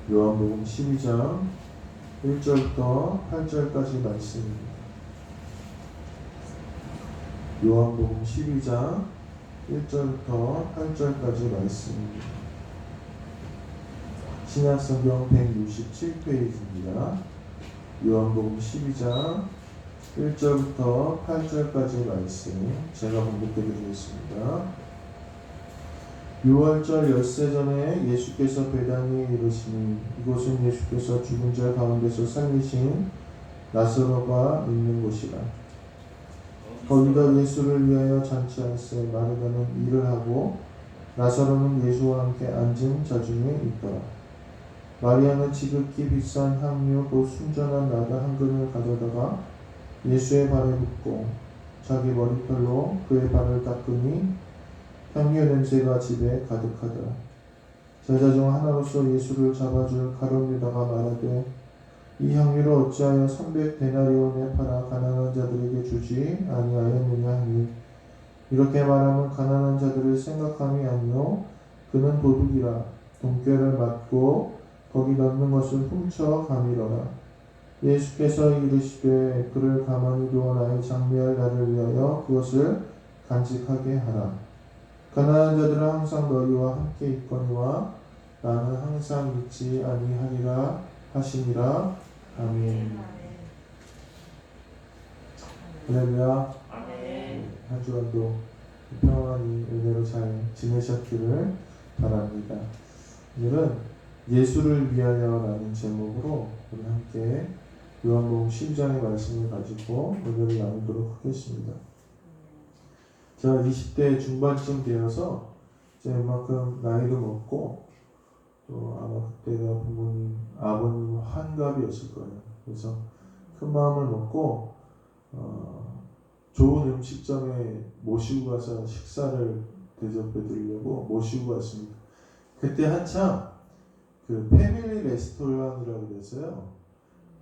요한복음 12장 1절부터 8절까지 말씀입니다. 요한복음 12장 1절부터 8절까지 말씀입니다. 신약성경 167페이지입니다. 요한복음 12장 1절부터 8절까지 말씀 제가 봉독해 드리겠습니다. 6월절 엿새 전에 예수께서 베다니에 이르시니 이곳은 예수께서 죽은 자 가운데서 살리신 나사로가 있는 곳이라. 거기다 예수를 위하여 잔치할세 마르다는 일을 하고 나사로는 예수와 함께 앉은 자 중에 있더라. 마리아는 지극히 비싼 향료 곧 순전한 나다 한 그릇을 가져다가 예수의 발에 붓고 자기 머리털로 그의 발을 닦으니 향료 냄새가 집에 가득하더라. 제자 중 하나로서 예수를 잡아줄 가룟 유다가 말하되 이 향유를 어찌하여 300데나리온에 팔아 가난한 자들에게 주지 아니하였느냐 하니 이렇게 말하면 가난한 자들을 생각함이 아니요 그는 도둑이라 돈꾀를 맞고 거기 넣는 것을 훔쳐 가미러라. 예수께서 이르시되 그를 가만히 두어 나의 장미할 날을 위하여 그것을 간직하게 하라. 가난한 자들은 항상 너희와 함께 있거니와 나는 항상 있지 아니하리라 하시니라. 아멘. 할렐루야. 한 주간도 평안히 은혜로 잘 지내셨기를 바랍니다. 오늘은 예수를 위하여라는 제목으로 우리 함께 요한복음 12장의 말씀을 가지고 은혜를 나누도록 하겠습니다. 제가 20대 중반쯤 되어서 이제 웬만큼 나이도 먹고 또 아마 그때가 부모님, 아버님 환갑이었을 거예요. 그래서 큰 마음을 먹고 좋은 음식점에 모시고 가서 식사를 대접해 드리려고 모시고 갔습니다. 그때 한참 그 패밀리 레스토랑이라고 그래서요.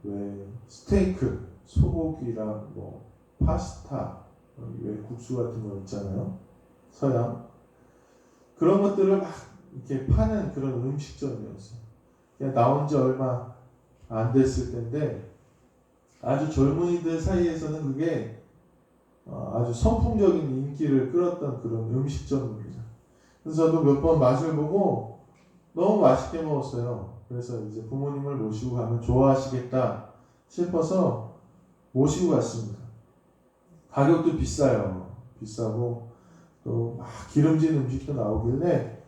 왜 스테이크, 소고기랑 뭐 파스타 왜 국수 같은 거 있잖아요. 서양 그런 것들을 막 이렇게 파는 그런 음식점이었어요. 그냥 나온 지 얼마 안 됐을 텐데 아주 젊은이들 사이에서는 그게 아주 선풍적인 인기를 끌었던 그런 음식점입니다. 그래서 저도 몇 번 맛을 보고 너무 맛있게 먹었어요. 그래서 이제 부모님을 모시고 가면 좋아하시겠다 싶어서 모시고 갔습니다. 가격도 비싸요. 비싸고 또 막 기름진 음식도 나오길래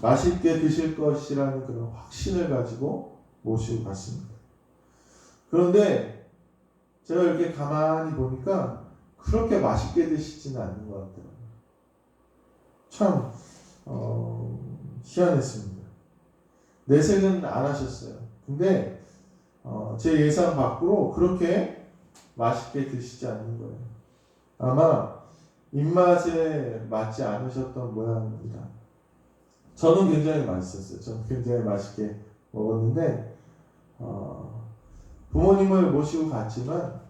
맛있게 드실 것이라는 그런 확신을 가지고 모시고 갔습니다. 그런데 제가 이렇게 가만히 보니까 그렇게 맛있게 드시지는 않는 것 같더라고요. 참 희한했습니다. 내색은 안 하셨어요. 근데 제 예상 밖으로 그렇게 맛있게 드시지 않는 거예요. 아마 입맛에 맞지 않으셨던 모양입니다. 저는 굉장히 맛있었어요. 저는 굉장히 맛있게 먹었는데 부모님을 모시고 갔지만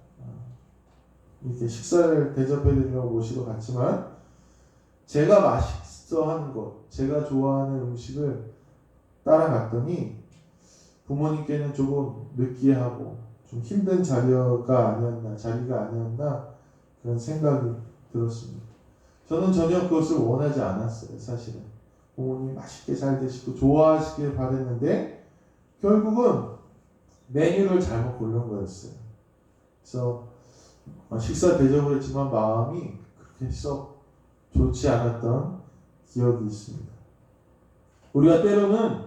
이렇게 식사를 대접해드리려고 모시고 갔지만 제가 맛있어하는 것, 제가 좋아하는 음식을 따라갔더니 부모님께는 조금 느끼하고 좀 힘든 자리가 아니었나 그런 생각이 들었습니다. 저는 전혀 그것을 원하지 않았어요. 사실은 부모님이 맛있게 잘 드시고 좋아하시길 바랬는데 결국은 메뉴를 잘못 고른 거였어요. 그래서 식사 대접을 했지만 마음이 그렇게 썩 좋지 않았던 기억이 있습니다. 우리가 때로는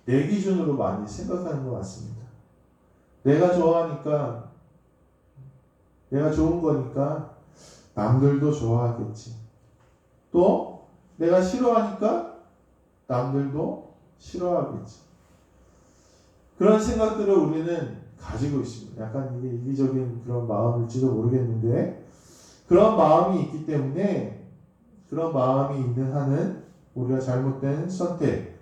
내 기준으로 많이 생각하는 것 같습니다. 내가 좋아하니까, 내가 좋은 거니까 남들도 좋아하겠지. 또 내가 싫어하니까 남들도 싫어하겠지. 그런 생각들을 우리는 가지고 있습니다. 약간 이게 이기적인 그런 마음일지도 모르겠는데 그런 마음이 있기 때문에 그런 마음이 있는 한은 우리가 잘못된 선택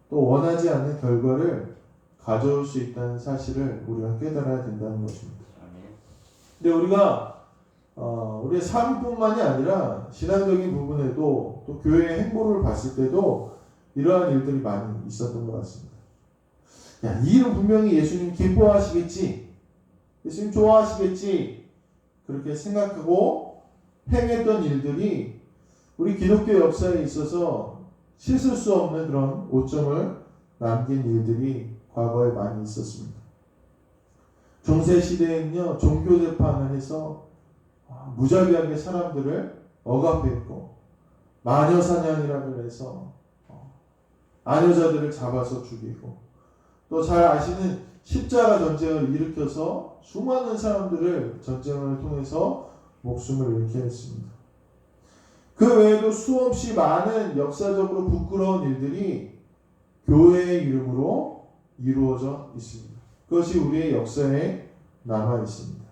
또 원하지 않는 결과를 가져올 수 있다는 사실을 우리가 깨달아야 된다는 것입니다. 근데 우리가 우리의 삶뿐만이 아니라 신앙적인 부분에도 또 교회의 행보를 봤을 때도 이러한 일들이 많이 있었던 것 같습니다. 야, 이 일은 분명히 예수님 기뻐하시겠지, 예수님 좋아하시겠지, 그렇게 생각하고 행했던 일들이 우리 기독교 역사에 있어서 씻을 수 없는 그런 오점을 남긴 일들이 과거에 많이 있었습니다. 중세시대에는요, 종교재판을 해서 무자비하게 사람들을 억압했고, 마녀사냥이라고 해서 아녀자들을 잡아서 죽이고, 또 잘 아시는 십자가 전쟁을 일으켜서 수많은 사람들을 전쟁을 통해서 목숨을 잃게 했습니다. 그 외에도 수없이 많은 역사적으로 부끄러운 일들이 교회의 이름으로 이루어져 있습니다. 그것이 우리의 역사에 남아 있습니다.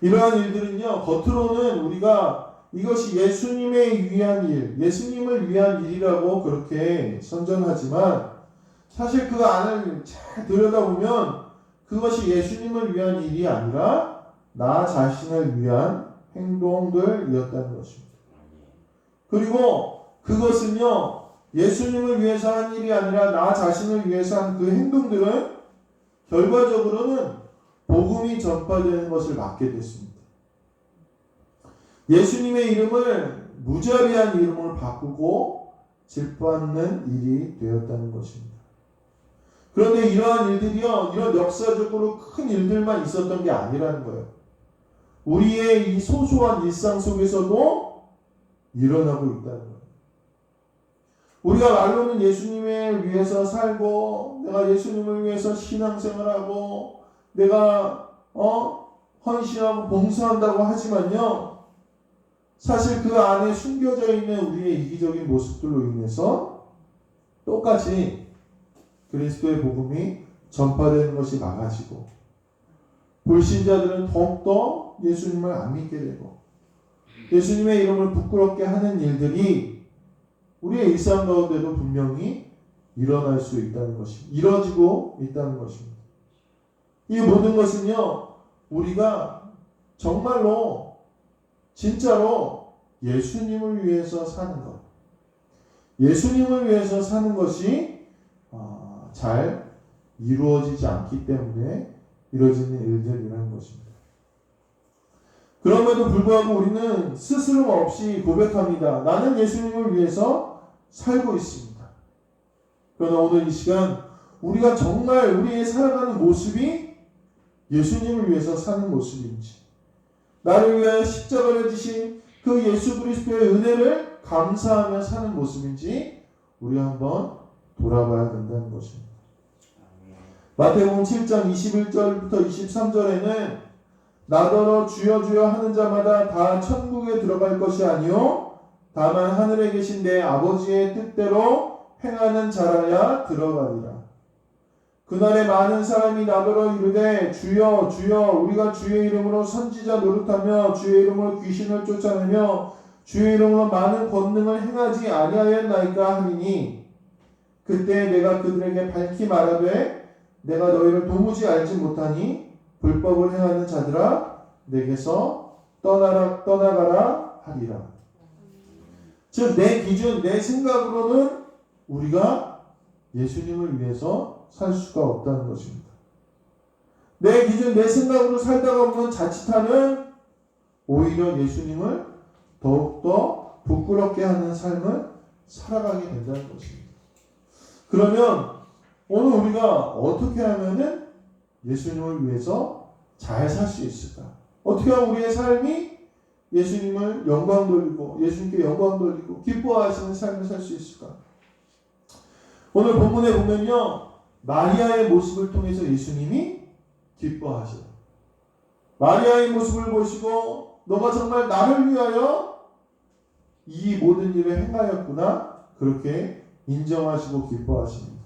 이러한 일들은요, 겉으로는 우리가 이것이 예수님을 위한 일, 예수님을 위한 일이라고 그렇게 선전하지만 사실 그 안을 잘 들여다보면 그것이 예수님을 위한 일이 아니라 나 자신을 위한 행동들이었다는 것입니다. 그리고 그것은요, 예수님을 위해서 한 일이 아니라 나 자신을 위해서 한 그 행동들은 결과적으로는 복음이 전파되는 것을 막게 됐습니다. 예수님의 이름을 무자비한 이름으로 바꾸고 짓밟는 일이 되었다는 것입니다. 그런데 이러한 일들이요, 이런 역사적으로 큰 일들만 있었던 게 아니라는 거예요. 우리의 이 소소한 일상 속에서도 일어나고 있다는 거예요. 우리가 말로는 예수님을 위해서 살고, 내가 예수님을 위해서 신앙생활하고, 내가 헌신하고 봉사한다고 하지만요, 사실 그 안에 숨겨져 있는 우리의 이기적인 모습들로 인해서 똑같이 그리스도의 복음이 전파되는 것이 막아지고, 불신자들은 더욱더 예수님을 안 믿게 되고, 예수님의 이름을 부끄럽게 하는 일들이 우리의 일상 가운데도 분명히 일어날 수 있다는 것입니다. 이뤄지고 있다는 것입니다. 이 모든 것은요, 우리가 정말로 진짜로 예수님을 위해서 사는 것, 예수님을 위해서 사는 것이 잘 이루어지지 않기 때문에 이루어지는 일들이라는 것입니다. 그럼에도 불구하고 우리는 스스럼 없이 고백합니다. 나는 예수님을 위해서 살고 있습니다. 그러나 오늘 이 시간 우리가 정말 우리의 살아가는 모습이 예수님을 위해서 사는 모습인지, 나를 위하여 십자가를 지신 그 예수 그리스도의 은혜를 감사하며 사는 모습인지 우리가 한번 돌아봐야 된다는 것입니다. 마태복음 7장 21절부터 23절에는 나더러 주여 주여 하는 자마다 다 천국에 들어갈 것이 아니요 다만 하늘에 계신 내 아버지의 뜻대로 행하는 자라야 들어가리라. 그날에 많은 사람이 나더러 이르되 주여 주여 우리가 주의 이름으로 선지자 노릇하며 주의 이름으로 귀신을 쫓아내며 주의 이름으로 많은 권능을 행하지 아니하였나이까 하니니, 그때 내가 그들에게 밝히 말하되 내가 너희를 도무지 알지 못하니 불법을 행하는 자들아 내게서 떠나가라 하리라. 즉 내 기준, 내 생각으로는 우리가 예수님을 위해서 살 수가 없다는 것입니다. 내 기준, 내 생각으로 살다가 보면 자칫하면 오히려 예수님을 더욱더 부끄럽게 하는 삶을 살아가게 된다는 것입니다. 그러면 오늘 우리가 어떻게 하면은 예수님을 위해서 잘 살 수 있을까? 어떻게 하면 우리의 삶이 예수님을 영광 돌리고 예수님께 영광 돌리고 기뻐하시는 삶을 살 수 있을까? 오늘 본문에 보면요, 마리아의 모습을 통해서 예수님이 기뻐하셔요. 마리아의 모습을 보시고 너가 정말 나를 위하여 이 모든 일을 행하였구나, 그렇게 인정하시고 기뻐하십니다.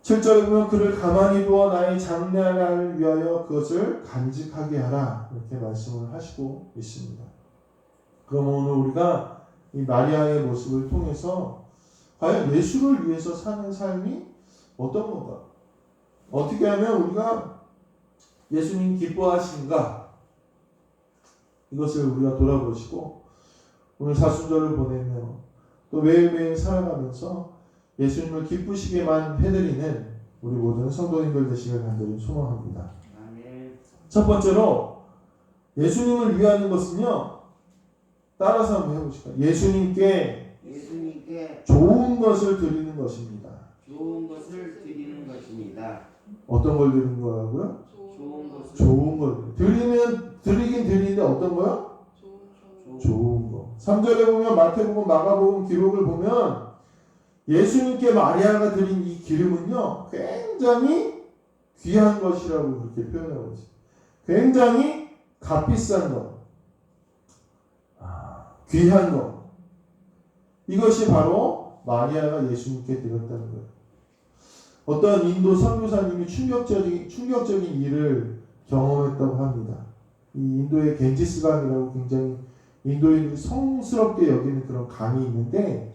7절에 보면 그를 가만히 두어 나의 장래를 위하여 그것을 간직하게 하라, 이렇게 말씀을 하시고 있습니다. 그럼 오늘 우리가 이 마리아의 모습을 통해서 과연 예수를 위해서 사는 삶이 어떤 건가? 어떻게 하면 우리가 예수님 기뻐하신가? 이것을 우리가 돌아보시고 오늘 사순절을 보내며 또 매일매일 살아가면서 예수님을 기쁘시게만 해드리는 우리 모든 성도님들 되시길 간절히 소망합니다. 아멘. 첫 번째로 예수님을 위하는 것은요. 따라서 한번 해보실까요? 예수님께 좋은 것을 드리는 것입니다. 좋은 것을 드리는 것입니다. 어떤 걸 드리는 거라고요? 좋은 것을. 좋은 걸. 드리긴 드리는데 어떤 거요? 좋은 거. 3절에 보면 마태복음, 마가복음 기록을 보면 예수님께 마리아가 드린 이 기름은요, 굉장히 귀한 것이라고 그렇게 표현하고 있어요. 굉장히 값비싼 것. 귀한 것. 이것이 바로 마리아가 예수님께 드렸다는 거예요. 어떤 인도 선교사님이 충격적인 일을 경험했다고 합니다. 이 인도의 겐지스강이라고 굉장히 인도인들이 성스럽게 여기는 그런 강이 있는데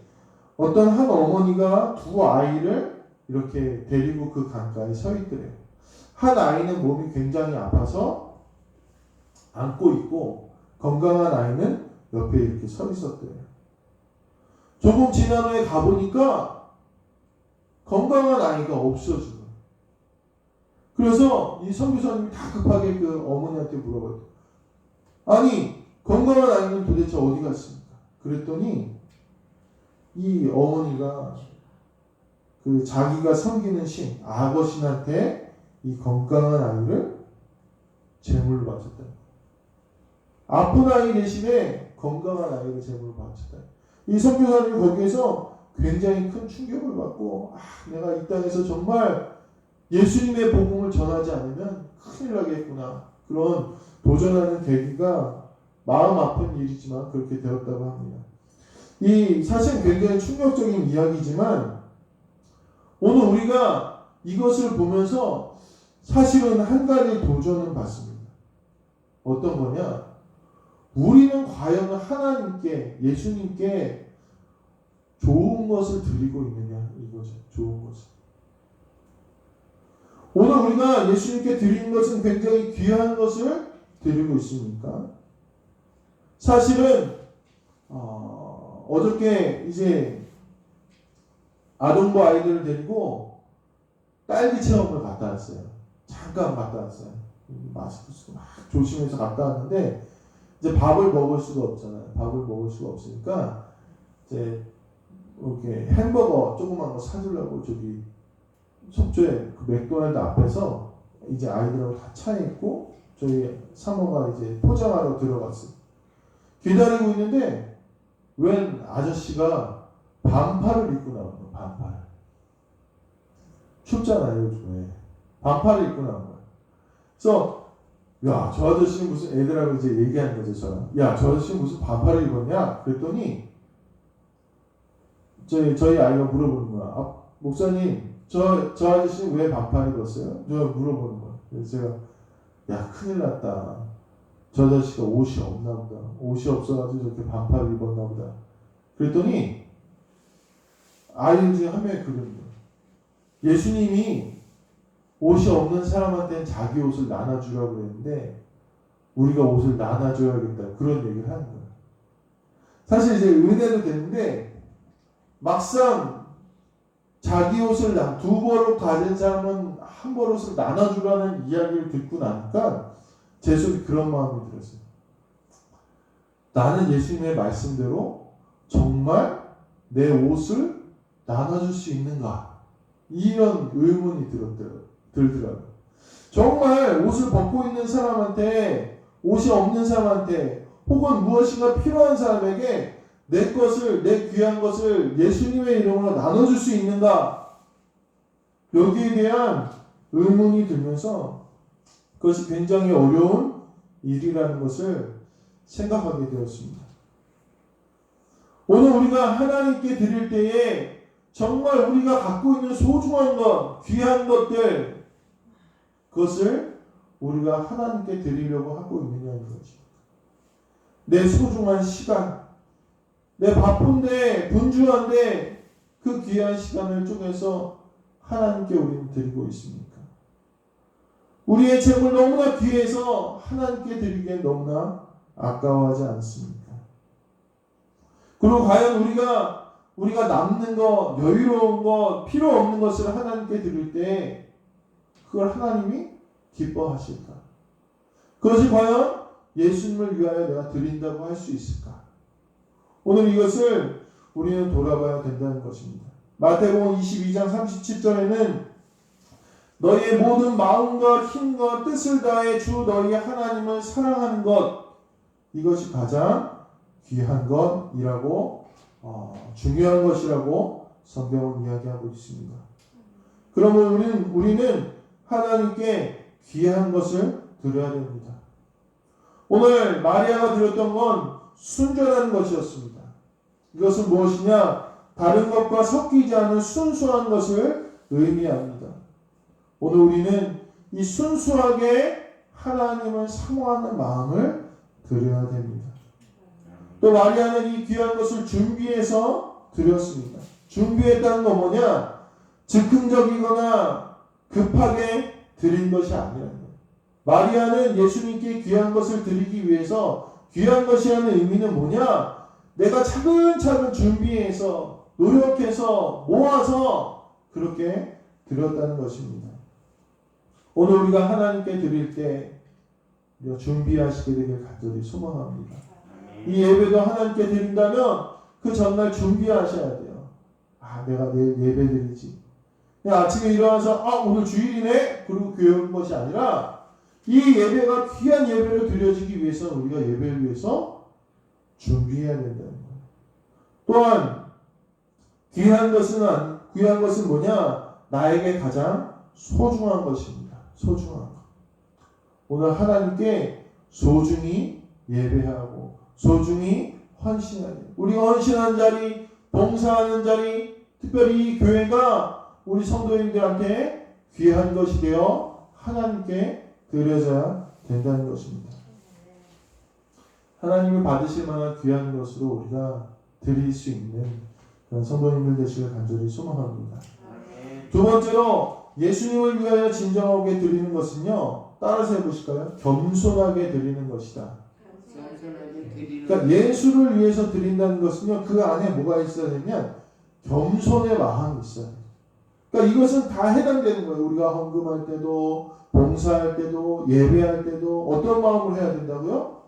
어떤 한 어머니가 두 아이를 이렇게 데리고 그 강가에 서 있더래요. 한 아이는 몸이 굉장히 아파서 안고 있고 건강한 아이는 옆에 이렇게 서 있었대요. 조금 지난 후에 가보니까 건강한 아이가 없어진 거예요. 그래서 이 선교사님이 다 급하게 그 어머니한테 물어봤대요. 아니, 건강한 아이는 도대체 어디 갔습니까? 그랬더니 이 어머니가 그 자기가 섬기는 신, 악어신한테 이 건강한 아이를 제물로 바쳤다. 아픈 아이 대신에 건강한 아이를 제물로 바쳤다. 이 선교사님이 거기에서 굉장히 큰 충격을 받고 내가 이 땅에서 정말 예수님의 복음을 전하지 않으면 큰일 나겠구나. 그런 도전하는 계기가 마음 아픈 일이지만 그렇게 되었다고 합니다. 이 사실 굉장히 충격적인 이야기지만 오늘 우리가 이것을 보면서 사실은 한 가지 도전을 받습니다. 어떤 거냐? 우리는 과연 하나님께, 예수님께 좋은 것을 드리고 있느냐 이거죠. 좋은 것을. 오늘 우리가 예수님께 드리는 것은 굉장히 귀한 것을 드리고 있습니까? 사실은 어저께 이제 아동부 아이들을 데리고 딸기 체험을 갔다 왔어요. 잠깐 갔다 왔어요. 마스크 쓰고 막 조심해서 갔다 왔는데 이제 밥을 먹을 수가 없잖아요. 밥을 먹을 수가 없으니까 이제 이렇게 햄버거 조그만 거 사주려고 저기 속초에 그 맥도날드 앞에서 이제 아이들하고 다 차에 있고 저희 사모가 이제 포장하러 들어갔어요. 기다리고 있는데 웬 아저씨가 반팔을 입고 나오는 거예요. 반팔. 춥잖아요 요즘에. 반팔을 입고 나온 거예요. 그래서 야, 저 아저씨는 무슨 애들하고 이제 얘기하는 거죠, 저랑. 야, 저 아저씨는 무슨 반팔을 입었냐? 그랬더니 저희 아이가 물어보는 거야. 목사님, 저 아저씨는 왜 반팔 입었어요? 제가 물어보는 거야. 그래서 제가 야, 큰일 났다. 저 아저씨가 옷이 없나 보다. 옷이 없어가지고 저렇게 반팔을 입었나 보다. 그랬더니 아이들 중에 한 명이 그러는 거야. 예수님이 옷이 없는 사람한테는 자기 옷을 나눠주라고 그랬는데 우리가 옷을 나눠줘야겠다. 그런 얘기를 하는 거예요. 사실 이제 은혜도 되는데 막상 자기 옷을 두 벌을 가진 사람은 한 벌 옷을 나눠주라는 이야기를 듣고 나니까 제 속에 그런 마음이 들었어요. 나는 예수님의 말씀대로 정말 내 옷을 나눠줄 수 있는가? 이런 의문이 들더라고요. 정말 옷을 벗고 있는 사람한테, 옷이 없는 사람한테, 혹은 무엇인가 필요한 사람에게 내 것을, 내 귀한 것을 예수님의 이름으로 나눠줄 수 있는가? 여기에 대한 의문이 들면서 그것이 굉장히 어려운 일이라는 것을 생각하게 되었습니다. 오늘 우리가 하나님께 드릴 때에 정말 우리가 갖고 있는 소중한 것, 귀한 것들, 그것을 우리가 하나님께 드리려고 하고 있느냐는 거죠. 내 소중한 시간, 내 바쁜데 분주한데 그 귀한 시간을 쪼개서 하나님께 우리는 드리고 있습니까? 우리의 재물 너무나 귀해서 하나님께 드리기엔 너무나 아까워하지 않습니까? 그리고 과연 우리가 우리가 남는 거, 여유로운 거, 필요 없는 것을 하나님께 드릴 때 그걸 하나님이 기뻐하실까? 그것이 과연 예수님을 위하여 내가 드린다고 할 수 있을까? 오늘 이것을 우리는 돌아봐야 된다는 것입니다. 마태복음 22장 37절에는 너희의 모든 마음과 힘과 뜻을 다해 주 너희의 하나님을 사랑하는 것, 이것이 가장 귀한 것이라고 중요한 것이라고 성경은 이야기하고 있습니다. 그러면 우리는 하나님께 귀한 것을 드려야 됩니다. 오늘 마리아가 드렸던 건 순전한 것이었습니다. 이것은 무엇이냐? 다른 것과 섞이지 않은 순수한 것을 의미합니다. 오늘 우리는 이 순수하게 하나님을 사모하는 마음을 드려야 됩니다. 또 마리아는 이 귀한 것을 준비해서 드렸습니다. 준비했다는 건 뭐냐? 즉흥적이거나 급하게 드린 것이 아니라는 거예요. 마리아는 예수님께 귀한 것을 드리기 위해서, 귀한 것이라는 의미는 뭐냐? 내가 차근차근 준비해서 노력해서 모아서 그렇게 드렸다는 것입니다. 오늘 우리가 하나님께 드릴 때 우리가 준비하시게 되길 간절히 소망합니다. 이 예배도 하나님께 드린다면 그 전날 준비하셔야 돼요. 내가 내일 예배 드리지. 그냥 아침에 일어나서 오늘 주일이네? 그리고 교회 온 것이 아니라 이 예배가 귀한 예배로 드려지기 위해서는 우리가 예배를 위해서 준비해야 된다는 거예요. 또한 귀한 것은 뭐냐? 나에게 가장 소중한 것입니다. 소중한 것. 오늘 하나님께 소중히 예배하고 소중히 헌신하는, 우리가 헌신하는 자리, 봉사하는 자리, 특별히 이 교회가 우리 성도님들한테 귀한 것이 되어 하나님께 드려져야 된다는 것입니다. 하나님을 받으실 만한 귀한 것으로 우리가 드릴 수 있는 그런 성도님들 되시길 간절히 소망합니다. 두 번째로 예수님을 위하여 진정하게 드리는 것은요, 따라서 해보실까요? 겸손하게 드리는 것이다. 그러니까 예수를 위해서 드린다는 것은요, 그 안에 뭐가 있어야 되냐면 겸손의 마음이 있어야 돼요. 그러니까 이것은 다 해당되는 거예요. 우리가 헌금할 때도, 봉사할 때도, 예배할 때도 어떤 마음으로 해야 된다고요?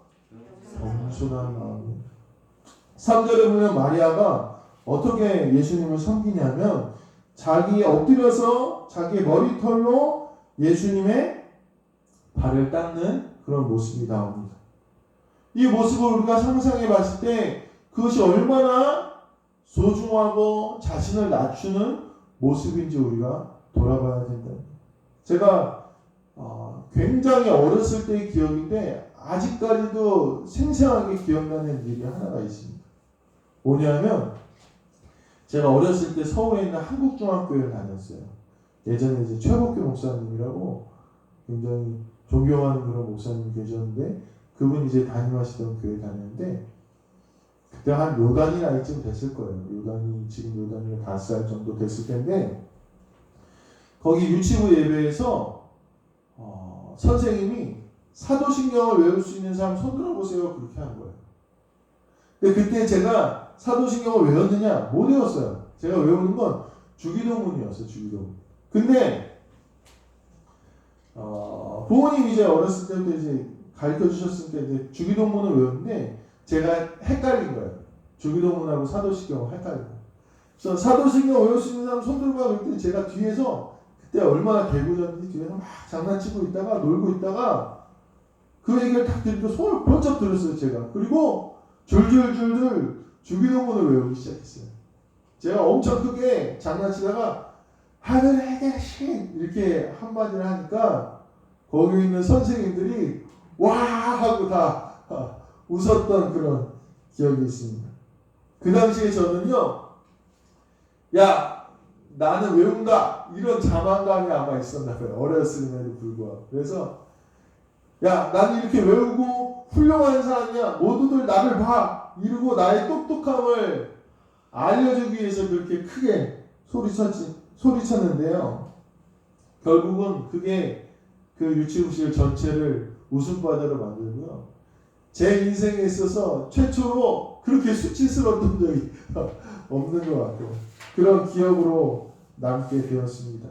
겸손한 마음이에요. 3절에 보면 마리아가 어떻게 예수님을 섬기냐면 자기 엎드려서 자기 머리털로 예수님의 발을 닦는 그런 모습이 나옵니다. 이 모습을 우리가 상상해 봤을 때 그것이 얼마나 소중하고 자신을 낮추는 모습인지 우리가 돌아봐야 된다. 제가 굉장히 어렸을 때의 기억인데 아직까지도 생생하게 기억나는 일이 하나가 있습니다. 뭐냐면 제가 어렸을 때 서울에 있는 한국중학교를 다녔어요. 예전에 이제 최복규 목사님이라고 굉장히 존경하는 그런 목사님이 계셨는데 그분이 이제 담임하시던 교회 다녔는데 그때 한 요단이 나이쯤 됐을 거예요. 지금 요단이가 5살 정도 됐을 텐데 거기 유치부 예배에서 선생님이 사도신경을 외울 수 있는 사람 손 들어보세요. 그렇게 한 거예요. 근데 그때 제가 사도신경을 외웠느냐? 못 외웠어요. 제가 외우는 건 주기도문이었어요. 주기도문. 근데 부모님이 이제 어렸을 때부터 이제 가르쳐 주셨으니까 이제 주기도문을 외웠는데 제가 헷갈린 거예요. 주기도문하고 사도신경을 헷갈린 거예요. 그래서 사도신경 외울 수 있는 사람 손 들어봐 그랬더니 제가 뒤에서 그때 얼마나 개구졌는지 뒤에서 막 장난치고 있다가 놀고 있다가 그 얘기를 딱 들으니까 손을 번쩍 들었어요. 제가. 그리고 줄줄줄줄 주기도문을 외우기 시작했어요. 제가 엄청 크게 장난치다가 하늘에 계신 이렇게 한마디를 하니까 거기 있는 선생님들이 와 하고 다 웃었던 그런 기억이 있습니다. 그 당시에 저는요, 야 나는 외운다 이런 자만감이 아마 있었나 봐요. 어렸음에도 불구하고. 그래서 야 나는 이렇게 외우고 훌륭한 사람이야. 모두들 나를 봐. 이러고 나의 똑똑함을 알려주기 위해서 그렇게 크게 소리쳤는데요. 결국은 그게 그 유치부실 전체를 웃음바다로 만들고요. 제 인생에 있어서 최초로 그렇게 수치스러웠던 적이 없는 것 같고 그런 기억으로 남게 되었습니다.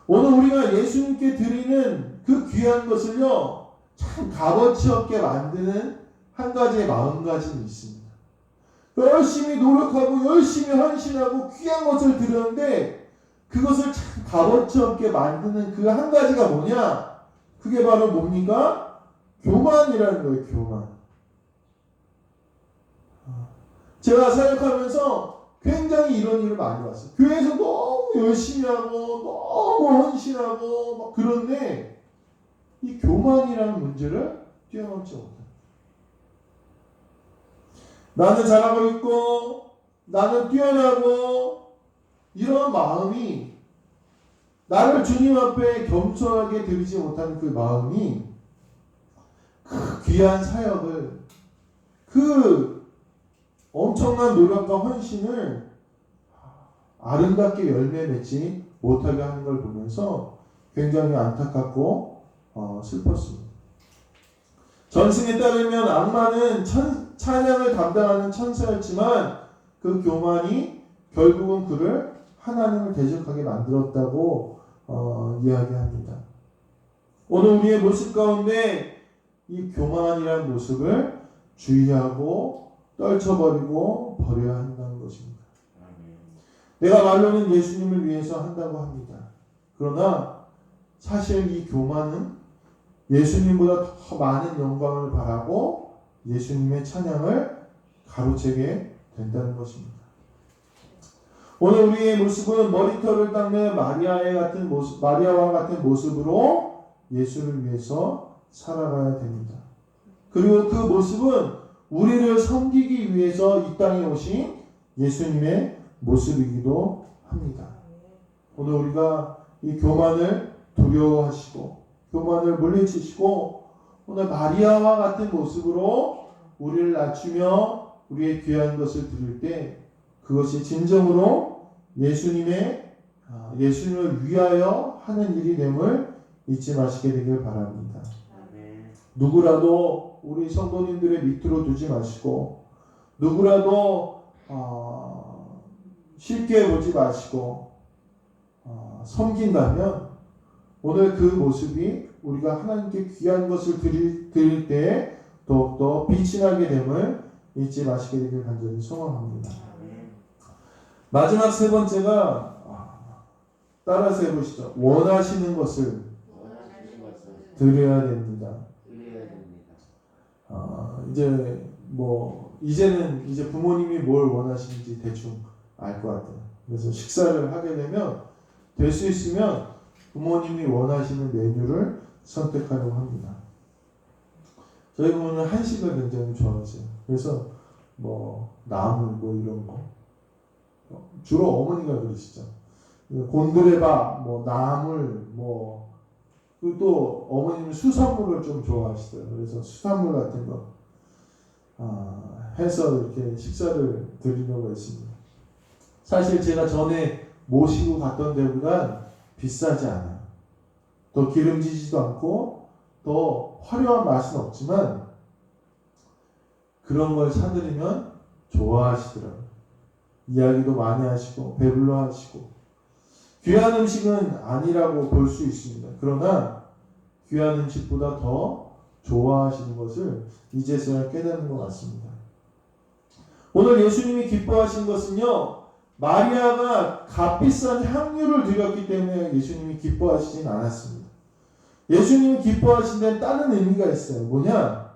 오늘 우리가 예수님께 드리는 그 귀한 것을요, 참 값어치 없게 만드는 한 가지의 마음가짐이 있습니다. 열심히 노력하고 열심히 헌신하고 귀한 것을 드렸는데 그것을 참 값어치 없게 만드는 그 한 가지가 뭐냐? 그게 바로 뭡니까? 교만이라는 거예요. 교만. 제가 사역하면서 굉장히 이런 일을 많이 봤어요. 교회에서 너무 열심히 하고 너무 헌신하고 막 그런데 이 교만이라는 문제를 뛰어넘지 못해요. 나는 잘하고 있고 나는 뛰어나고 이런 마음이 나를 주님 앞에 겸손하게 드리지 못하는 그 마음이 그 귀한 사역을 그 엄청난 노력과 헌신을 아름답게 열매 맺지 못하게 하는 걸 보면서 굉장히 안타깝고 슬펐습니다. 전승에 따르면 악마는 찬양을 담당하는 천사였지만 그 교만이 결국은 그를 하나님을 대적하게 만들었다고 이야기합니다. 오늘 우리의 모습 가운데 이 교만이라는 모습을 주의하고 떨쳐버리고 버려야 한다는 것입니다. 내가 말로는 예수님을 위해서 한다고 합니다. 그러나 사실 이 교만은 예수님보다 더 많은 영광을 바라고 예수님의 찬양을 가로채게 된다는 것입니다. 오늘 우리의 모습은 머리털을 닦는 마리아와 같은 모습으로 예수를 위해서 살아가야 됩니다. 그리고 그 모습은 우리를 섬기기 위해서 이 땅에 오신 예수님의 모습이기도 합니다. 오늘 우리가 이 교만을 두려워하시고 교만을 물리치시고 오늘 마리아와 같은 모습으로 우리를 낮추며 우리의 귀한 것을 드릴 때 그것이 진정으로 예수님을 위하여 하는 일이 됨을 잊지 마시게 되길 바랍니다. 누구라도 우리 성도님들의 밑으로 두지 마시고 누구라도 쉽게 보지 마시고 섬긴다면 오늘 그 모습이 우리가 하나님께 귀한 것을 드릴 때 더욱더 빛이 나게 됨을 잊지 마시게 되길 간절히 소망합니다. 마지막 세 번째가 따라서 해보시죠. 원하시는 것을 드려야 됩니다. 이제는 이제 부모님이 뭘 원하시는지 대충 알 것 같아요. 그래서 식사를 하게 되면 될 수 있으면 부모님이 원하시는 메뉴를 선택하려고 합니다. 저희 부모는 한식을 굉장히 좋아하세요. 그래서 나물 이런 거 주로 어머니가 그러시죠. 곤드레밥, 나물, 그리고 또 어머님은 수산물을 좀 좋아하시더라고요. 그래서 수산물 같은 거 해서 이렇게 식사를 드리려고 했습니다. 사실 제가 전에 모시고 갔던 데보다 비싸지 않아요. 더 기름지지도 않고 더 화려한 맛은 없지만 그런 걸 사드리면 좋아하시더라고요. 이야기도 많이 하시고 배불러 하시고 귀한 음식은 아니라고 볼 수 있습니다. 그러나 귀한 음식보다 더 좋아하시는 것을 이제서야 깨닫는 것 같습니다. 오늘 예수님이 기뻐하신 것은요, 마리아가 값비싼 향유를 드렸기 때문에 예수님이 기뻐하시진 않았습니다. 예수님이 기뻐하신 데는 다른 의미가 있어요. 뭐냐?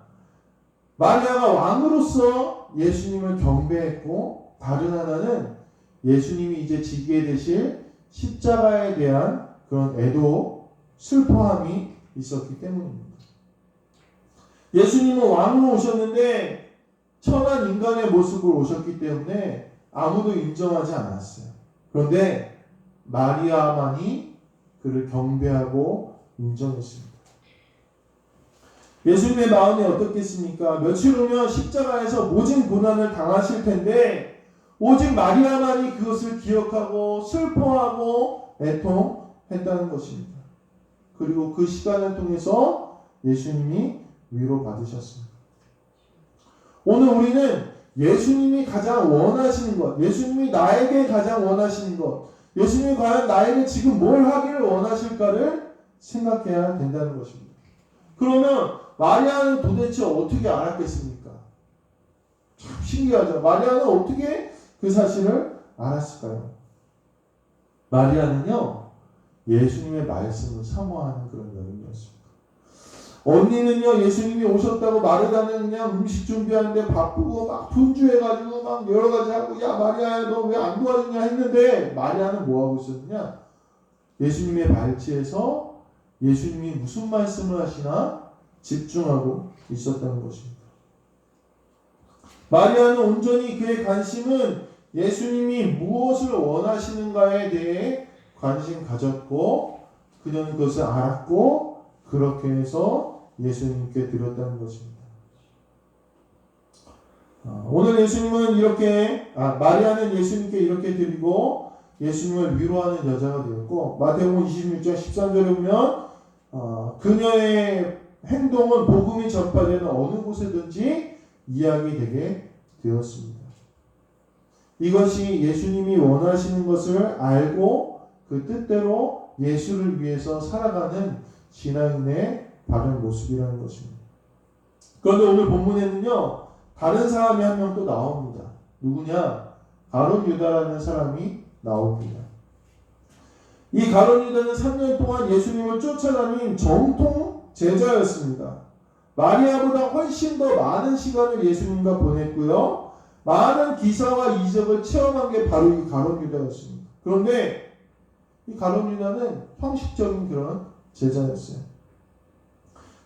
마리아가 왕으로서 예수님을 경배했고 다른 하나는 예수님이 이제 지게 되실 십자가에 대한 그런 애도 슬퍼함이 있었기 때문입니다. 예수님은 왕으로 오셨는데 천한 인간의 모습으로 오셨기 때문에 아무도 인정하지 않았어요. 그런데 마리아만이 그를 경배하고 인정했습니다. 예수님의 마음이 어떻겠습니까? 며칠 후면 십자가에서 모진 고난을 당하실 텐데 오직 마리아만이 그것을 기억하고 슬퍼하고 애통했다는 것입니다. 그리고 그 시간을 통해서 예수님이 위로받으셨습니다. 오늘 우리는 예수님이 가장 원하시는 것, 예수님이 나에게 가장 원하시는 것, 예수님이 과연 나에게 지금 뭘 하기를 원하실까를 생각해야 된다는 것입니다. 그러면 마리아는 도대체 어떻게 알았겠습니까? 참 신기하죠. 마리아는 어떻게 그 사실을 알았을까요? 마리아는요, 예수님의 말씀을 사모하는 그런 여인이었습니다. 언니는요, 예수님이 오셨다고 마르다는 그냥 음식 준비하는데 바쁘고 막 분주해가지고 막 여러 가지 하고, 야 마리아야 너 왜 안 도와주냐 했는데, 마리아는 뭐 하고 있었느냐? 예수님의 발치에서 예수님이 무슨 말씀을 하시나 집중하고 있었다는 것입니다. 마리아는 온전히 그의 관심은 예수님이 무엇을 원하시는가에 대해 관심 가졌고, 그녀는 그것을 알았고, 그렇게 해서 예수님께 드렸다는 것입니다. 오늘 예수님은 이렇게, 마리아는 예수님께 이렇게 드리고 예수님을 위로하는 여자가 되었고, 마태복음 26장 13절에 보면 그녀의 행동은 복음이 전파되는 어느 곳에든지 이야기되게 되었습니다. 이것이 예수님이 원하시는 것을 알고 그 뜻대로 예수를 위해서 살아가는 신앙인의 바른 모습이라는 것입니다. 그런데 오늘 본문에는요, 다른 사람이 한 명 또 나옵니다. 누구냐? 가룟 유다라는 사람이 나옵니다. 이 가룟 유다는 3년 동안 예수님을 쫓아다닌 정통 제자였습니다. 마리아보다 훨씬 더 많은 시간을 예수님과 보냈고요. 많은 기사와 이적을 체험한 게 바로 이 가룟 유다였습니다. 그런데 이 가룟 유다는 형식적인 그런 제자였어요.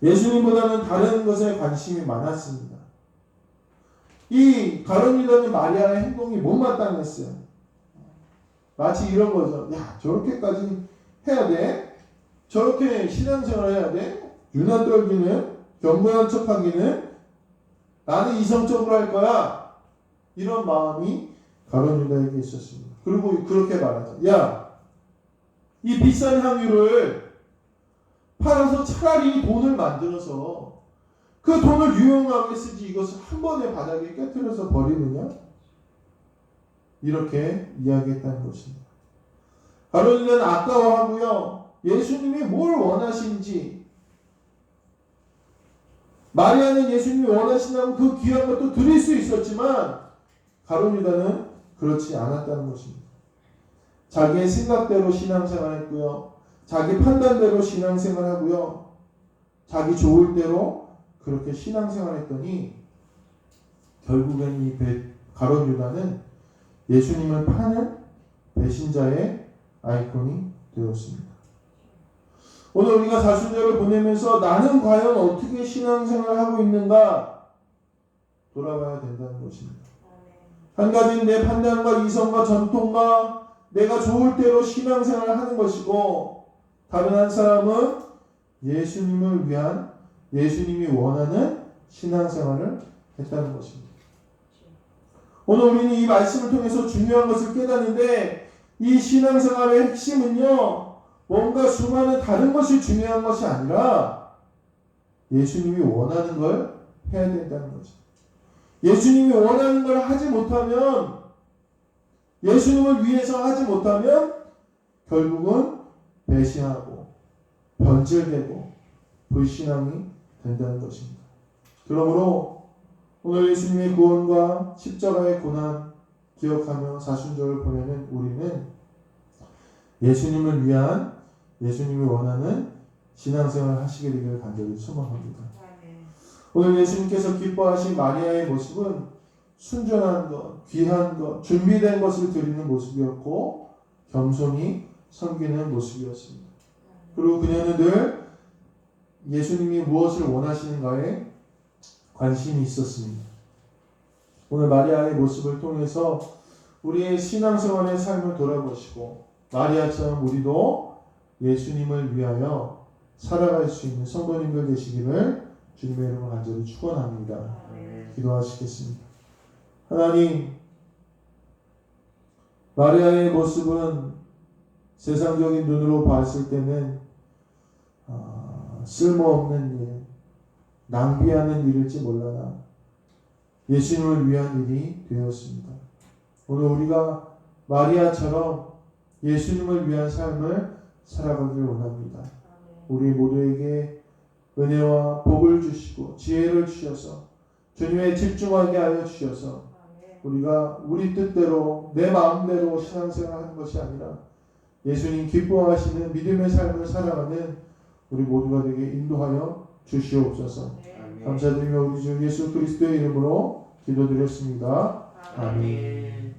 예수님보다는 다른 것에 관심이 많았습니다. 이 가룟 유다는 마리아의 행동이 못마땅했어요. 마치 이런 거죠. 야, 저렇게까지 해야 돼? 저렇게 신앙생활 해야 돼? 유난 떨기는, 경건한 척하기는, 나는 이성적으로 할 거야. 이런 마음이 가룟 유다에게 있었습니다. 그리고 그렇게 말하죠. 야, 이 비싼 향유를 팔아서 차라리 돈을 만들어서 그 돈을 유용하게 쓰지, 이것을 한 번에 바닥에 깨트려서 버리느냐? 이렇게 이야기했다는 것입니다. 가룟 유다는 아까워하고요, 예수님이 뭘 원하신지, 마리아는 예수님이 원하신다면 그 귀한 것도 드릴 수 있었지만 가룟 유다는 그렇지 않았다는 것입니다. 자기의 생각대로 신앙생활했고요, 자기 판단대로 신앙생활하고요, 자기 좋을 대로 그렇게 신앙생활했더니 결국엔 이 가룟 유다는 예수님을 파는 배신자의 아이콘이 되었습니다. 오늘 우리가 사순절을 보내면서 나는 과연 어떻게 신앙생활을 하고 있는가 돌아봐야 된다는 것입니다. 한 가지는 내 판단과 이성과 전통과 내가 좋을 대로 신앙생활을 하는 것이고, 다른 한 사람은 예수님을 위한, 예수님이 원하는 신앙생활을 했다는 것입니다. 오늘 우리는 이 말씀을 통해서 중요한 것을 깨닫는데, 이 신앙생활의 핵심은요, 뭔가 수많은 다른 것이 중요한 것이 아니라 예수님이 원하는 걸 해야 된다는 거죠. 예수님이 원하는 걸 하지 못하면, 예수님을 위해서 하지 못하면 결국은 배신하고 변질되고 불신앙이 된다는 것입니다. 그러므로 오늘 예수님의 구원과 십자가의 고난 기억하며 사순절을 보내는 우리는 예수님을 위한, 예수님이 원하는 신앙생활을 하시게 되기를 간절히 소망합니다. 오늘 예수님께서 기뻐하신 마리아의 모습은 순전한 것, 귀한 것, 준비된 것을 드리는 모습이었고 겸손히 섬기는 모습이었습니다. 그리고 그녀는 늘 예수님이 무엇을 원하시는가에 관심이 있었습니다. 오늘 마리아의 모습을 통해서 우리의 신앙생활의 삶을 돌아보시고 마리아처럼 우리도 예수님을 위하여 살아갈 수 있는 성도님들 되시기를 주님의 이름으로 간절히 축원합니다. 기도하시겠습니다. 하나님, 마리아의 모습은 세상적인 눈으로 봤을 때는 쓸모없는 일, 낭비하는 일일지 몰라나 예수님을 위한 일이 되었습니다. 오늘 우리가 마리아처럼 예수님을 위한 삶을 살아가길 원합니다. 우리 모두에게 은혜와 복을 주시고 지혜를 주셔서 주님에 집중하게 하여 주셔서 우리가 우리 뜻대로 내 마음대로 신앙생활하는 것이 아니라 예수님 기뻐하시는 믿음의 삶을 살아가는 우리 모두가 되게 인도하여 주시옵소서. 감사드리며 우리 주 예수 그리스도의 이름으로 기도드렸습니다. 아멘.